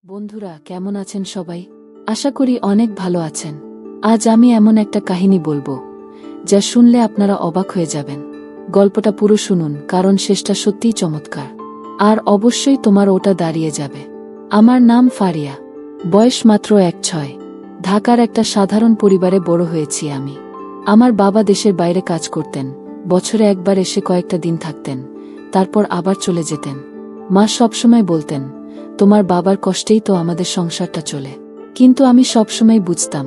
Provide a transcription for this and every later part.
বন্ধুরা কেমন আছেন সবাই? আশা করি অনেক ভালো আছেন। আজ আমি এমন একটা কাহিনী বলবো যা শুনলে আপনারা অবাক হয়ে যাবেন। গল্পটা পুরো শুনুন, কারণ শেষটা সত্যিই চমৎকার। আর অবশ্যই তোমার ওটা দাঁড়িয়ে যাবে। আমার নাম ফারিয়া, বয়স মাত্র ১-৬। ঢাকার একটা সাধারণ পরিবারে বড় হয়েছি আমি। আমার বাবা দেশের বাইরে কাজ করতেন, বছরে একবার এসে কয়েকটা দিন থাকতেন, তারপর আবার চলে যেতেন। মা সবসময় বলতেন, তোমার বাবার কষ্টেই তো আমাদের সংসারটা চলে। কিন্তু আমি সবসময় বুঝতাম,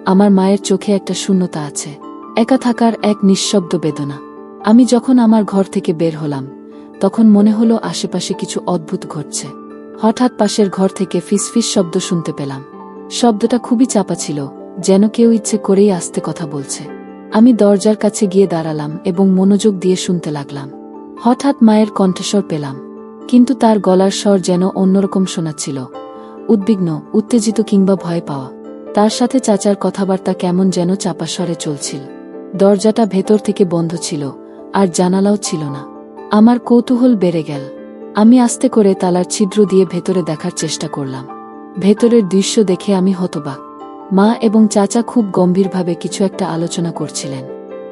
আমার মায়ের চোখে একটা শূন্যতা আছে, একা থাকার এক নিঃশব্দ বেদনা। আমি যখন আমার ঘর থেকে বের হলাম, তখন মনে হলো আশেপাশে কিছু অদ্ভুত ঘটছে। হঠাৎ পাশের ঘর থেকে ফিসফিস শব্দ শুনতে পেলাম। শব্দটা খুবই চাপা ছিল, যেন কেউ ইচ্ছে করেই আস্তে কথা বলছে। আমি দরজার কাছে গিয়ে দাঁড়ালাম এবং মনোযোগ দিয়ে শুনতে লাগলাম। হঠাৎ মায়ের কণ্ঠস্বর পেলাম, কিন্তু তার গলার স্বর যেন অন্যরকম শোনাচ্ছিল, উদ্বিগ্ন, উত্তেজিত কিংবা ভয় পাওয়া। তার সাথে চাচার কথাবার্তা কেমন যেন চাপা স্বরে চলছিল। দরজাটা ভেতর থেকে বন্ধ ছিল, আর জানালাও ছিল না। আমার কৌতূহল বেড়ে গেল। আমি আস্তে করে তালার ছিদ্র দিয়ে ভেতরে দেখার চেষ্টা করলাম। ভেতরের দৃশ্য দেখে আমি হতবাক। মা এবং চাচা খুব গম্ভীরভাবে কিছু একটা আলোচনা করছিলেন।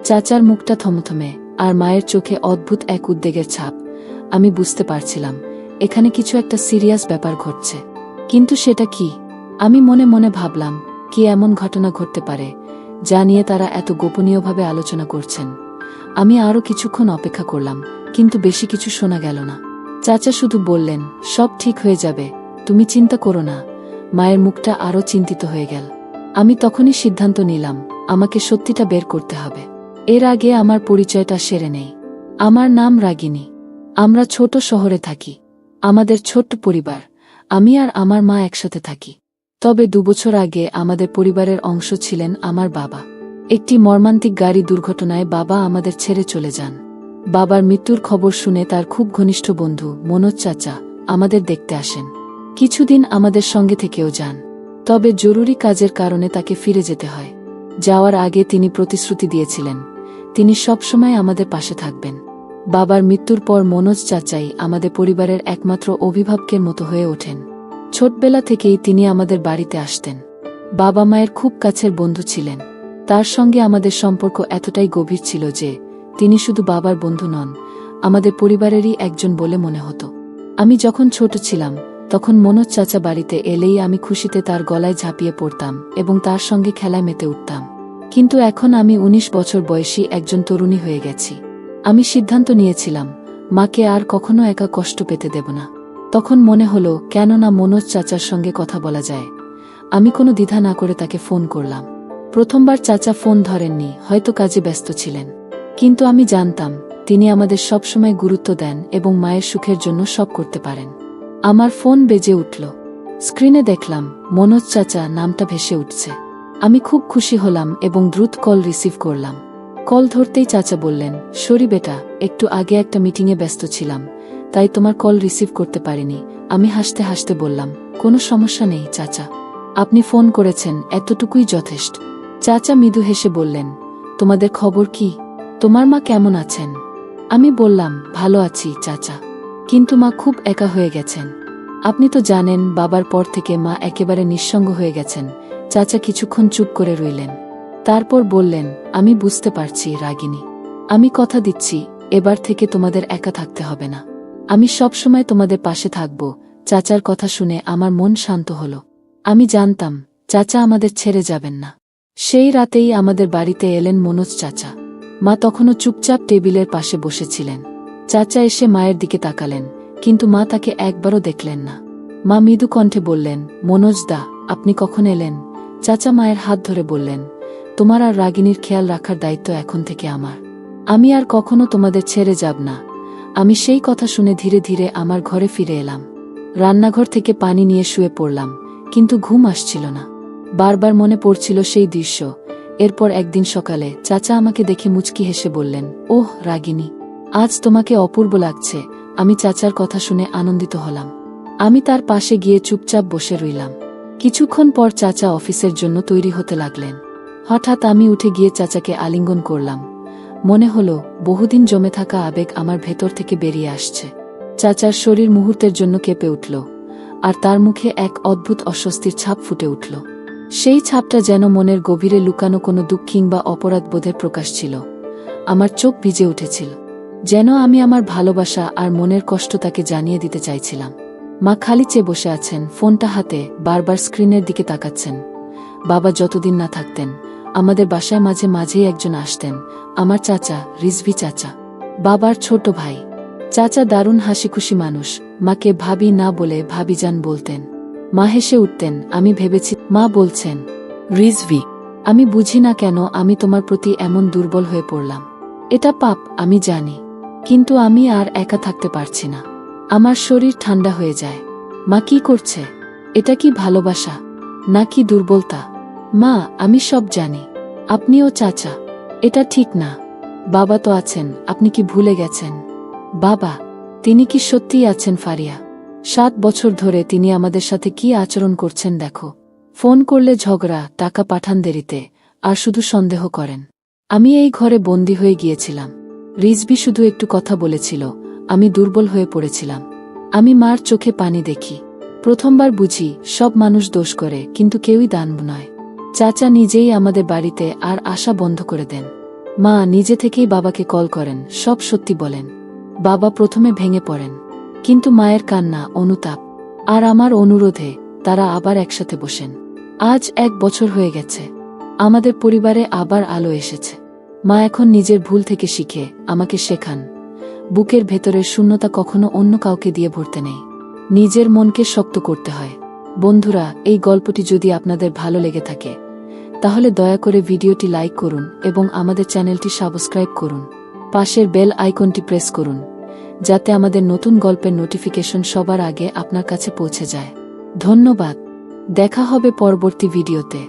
চাচার মুখটা থমথমে, আর মায়ের চোখে অদ্ভুত এক উদ্বেগের ছাপ। আমি বুঝতে পারছিলাম, এখানে কিছু একটা সিরিয়াস ব্যাপার ঘটছে। কিন্তু সেটা কি? আমি মনে মনে ভাবলাম, কি এমন ঘটনা ঘটতে পারে যা নিয়ে তারা এত গোপনীয়ভাবে আলোচনা করছেন। আমি আরও কিছুক্ষণ অপেক্ষা করলাম, কিন্তু বেশি কিছু শোনা গেল না। চাচা শুধু বললেন, সব ঠিক হয়ে যাবে, তুমি চিন্তা করো না। মায়ের মুখটা আরও চিন্তিত হয়ে গেল। আমি তখনই সিদ্ধান্ত নিলাম, আমাকে সত্যিটা বের করতে হবে। এর আগে আমার পরিচয়টা সেরে নেই। আমার নাম রাগিনী। আমরা ছোট শহরে থাকি। আমাদের ছোট্ট পরিবার, আমি আর আমার মা একসাথে থাকি। তবে ২ বছর আগে আমাদের পরিবারের অংশ ছিলেন আমার বাবা। একটি মর্মান্তিক গাড়ি দুর্ঘটনায় বাবা আমাদের ছেড়ে চলে যান। বাবার মৃত্যুর খবর শুনে তার খুব ঘনিষ্ঠ বন্ধু মনোজ চাচা আমাদের দেখতে আসেন। কিছুদিন আমাদের সঙ্গে থেকেও যান। তবে জরুরি কাজের কারণে তাকে ফিরে যেতে হয়। যাওয়ার আগে তিনি প্রতিশ্রুতি দিয়েছিলেন, তিনি সবসময় আমাদের পাশে থাকবেন। বাবার মৃত্যুর পর মনোজ চাচাই আমাদের পরিবারের একমাত্র অভিভাবকের মতো হয়ে ওঠেন। ছোটবেলা থেকেই তিনি আমাদের বাড়িতে আসতেন। বাবা মায়ের খুব কাছের বন্ধু ছিলেন। তার সঙ্গে আমাদের সম্পর্ক এতটাই গভীর ছিল যে তিনি শুধু বাবার বন্ধু নন, আমাদের পরিবারেরই একজন বলে মনে হতো। আমি যখন ছোট ছিলাম, তখন মনোজ চাচা বাড়িতে এলেই আমি খুশিতে তার গলায় ঝাঁপিয়ে পড়তাম এবং তার সঙ্গে খেলায় মেতে উঠতাম। কিন্তু এখন আমি ১৯ বছর বয়সী একজন তরুণী হয়ে গেছি। আমি সিদ্ধান্ত নিয়েছিলাম, মাকে আর কখনো একা কষ্ট পেতে দেব না। তখন মনে হলো, কেন না মনোজ চাচার সঙ্গে কথা বলা যায়। আমি কোনো দ্বিধা না করে তাকে ফোন করলাম। প্রথমবার চাচা ফোন ধরেননি, হয়তো কাজে ব্যস্ত ছিলেন। কিন্তু আমি জানতাম, তিনি আমাদের সবসময় গুরুত্ব দেন এবং মায়ের সুখের জন্য সব করতে পারেন। আমার ফোন বেজে উঠল। স্ক্রিনে দেখলাম মনোজ চাচা নামটা ভেসে উঠছে। আমি খুব খুশি হলাম এবং দ্রুত কল রিসিভ করলাম। কল ধরতেই চাচা বললেন, সরি বেটা, একটু আগে একটা মিটিংয়ে ব্যস্ত ছিলাম, তাই তোমার কল রিসিভ করতে পারিনি। আমি হাসতে হাসতে বললাম, কোনো সমস্যা নেই চাচা, আপনি ফোন করেছেন, এতটুকুই যথেষ্ট। চাচা মৃদু হেসে বললেন, তোমাদের খবর কি? তোমার মা কেমন আছেন? আমি বললাম, ভালো আছি চাচা, কিন্তু মা খুব একা হয়ে গেছেন। আপনি তো জানেন, বাবার পর থেকে মা একেবারে নিঃসঙ্গ হয়ে গেছেন। চাচা কিছুক্ষণ চুপ করে রইলেন। তারপর বললেন, আমি বুঝতে পারছি রাগিনী, আমি কথা দিচ্ছি, এবার থেকে তোমাদের একা থাকতে হবে না। আমি সবসময় তোমাদের পাশে থাকব। চাচার কথা শুনে আমার মন শান্ত হলো। আমি জানতাম, চাচা আমাদের ছেড়ে যাবেন না। সেই রাতেই আমাদের বাড়িতে এলেন মনোজ চাচা। মা তখনও চুপচাপ টেবিলের পাশে বসেছিলেন। চাচা এসে মায়ের দিকে তাকালেন, কিন্তু মা তাকে একবারও দেখলেন না। মা মৃদু কণ্ঠে বললেন, মনোজ দা, আপনি কখন এলেন? চাচা মায়ের হাত ধরে বললেন, তোমার আর রাগিনীর খেয়াল রাখার দায়িত্ব এখন থেকে আমার। আমি আর কখনো তোমাদের ছেড়ে যাব না। আমি সেই কথা শুনে ধীরে ধীরে আমার ঘরে ফিরে এলাম। রান্নাঘর থেকে পানি নিয়ে শুয়ে পড়লাম, কিন্তু ঘুম আসছিল না। বারবার মনে পড়ছিল সেই দৃশ্য। এরপর একদিন সকালে চাচা আমাকে দেখে মুচকি হেসে বললেন, ওহ রাগিনী, আজ তোমাকে অপূর্ব লাগছে। আমি চাচার কথা শুনে আনন্দিত হলাম। আমি তার পাশে গিয়ে চুপচাপ বসে রইলাম। কিছুক্ষণ পর চাচা অফিসের জন্য তৈরি হতে লাগলেন। হঠাৎ আমি উঠে গিয়ে চাচাকে আলিঙ্গন করলাম। মনে হলো, বহুদিন জমে থাকা আবেগ আমার ভেতর থেকে বেরিয়ে আসছে। চাচার শরীর মুহূর্তের জন্য কেঁপে উঠল। আর তার মুখে এক অদ্ভুত অস্বস্তির ছাপ ফুটে উঠল। সেই ছাপটা যেন মনের গভীরে লুকানো কোনো দুঃখ কিংবা অপরাধবোধের প্রকাশ ছিল। আমার চোখ ভিজে উঠেছিল, যেন আমি আমার ভালোবাসা আর মনের কষ্ট তাকে জানিয়ে দিতে চাইছিলাম। মা খালি চেয়ে বসে আছেন, ফোনটা হাতে, বারবার স্ক্রিনের দিকে তাকাচ্ছেন। বাবা যতদিন না থাকতেন, আমাদের বাসায় মাঝে মাঝেই একজন আসতেন, আমার চাচা, রিজভি চাচা, বাবার ছোট ভাই। চাচা দারুণ হাসিখুশি মানুষ, মাকে ভাবি না বলে ভাবিজান বলতেন। মা হেসে উঠতেন। আমি ভেবেছি মা বলছেন, রিজভি, আমি বুঝি না কেন আমি তোমার প্রতি এমন দুর্বল হয়ে পড়লাম। এটা পাপ, আমি জানি, কিন্তু আমি আর একা থাকতে পারছি না। আমার শরীর ঠান্ডা হয়ে যায়। মা কি করছে? এটা কি ভালোবাসা নাকি দুর্বলতা? মা, আমি সব জানি, আপনিও চাচা, এটা ঠিক না। বাবা তো আছেন, আপনি কি ভুলে গেছেন? বাবা, তিনি কি সত্যিই আছেন ফারিয়া? 7 বছর ধরে তিনি আমাদের সাথে কি আচরণ করছেন দেখো। ফোন করলে ঝগড়া, টাকা পাঠান দেরিতে, আর শুধু সন্দেহ করেন। আমি এই ঘরে বন্দী হয়ে গিয়েছিলাম। রিজভি শুধু একটু কথা বলেছিল, আমি দুর্বল হয়ে পড়েছিলাম। আমি মার চোখে পানি দেখি। প্রথমবার বুঝি সব মানুষ দোষ করে, কিন্তু কেউই দানব নয়। চাচা নিজেই আমাদের বাড়িতে আর আসা বন্ধ করে দেন। মা নিজে থেকেই বাবাকে কল করেন, সব সত্যি বলেন। বাবা প্রথমে ভেঙে পড়েন, কিন্তু মায়ের কান্না, অনুতাপ আর আমার অনুরোধে তারা আবার একসাথে বসেন। আজ 1 বছর হয়ে গেছে, আমাদের পরিবারে আবার আলো এসেছে। মা এখন নিজের ভুল থেকে শিখে আমাকে শেখান, বুকের ভেতরের শূন্যতা কখনো অন্য কাউকে দিয়ে ভরতে নেই, নিজের মনকে শক্ত করতে হয়। বন্ধুরা, এই গল্পটি যদি আপনাদের ভালো লেগে থাকে, তাহলে দয়া করে ভিডিওটি লাইক করুন এবং আমাদের চ্যানেলটি সাবস্ক্রাইব করুন। পাশের বেল আইকনটি প্রেস করুন, যাতে আমাদের নতুন গল্পের নোটিফিকেশন সবার আগে আপনার কাছে পৌঁছে যায়। ধন্যবাদ। দেখা হবে পরবর্তী ভিডিওতে।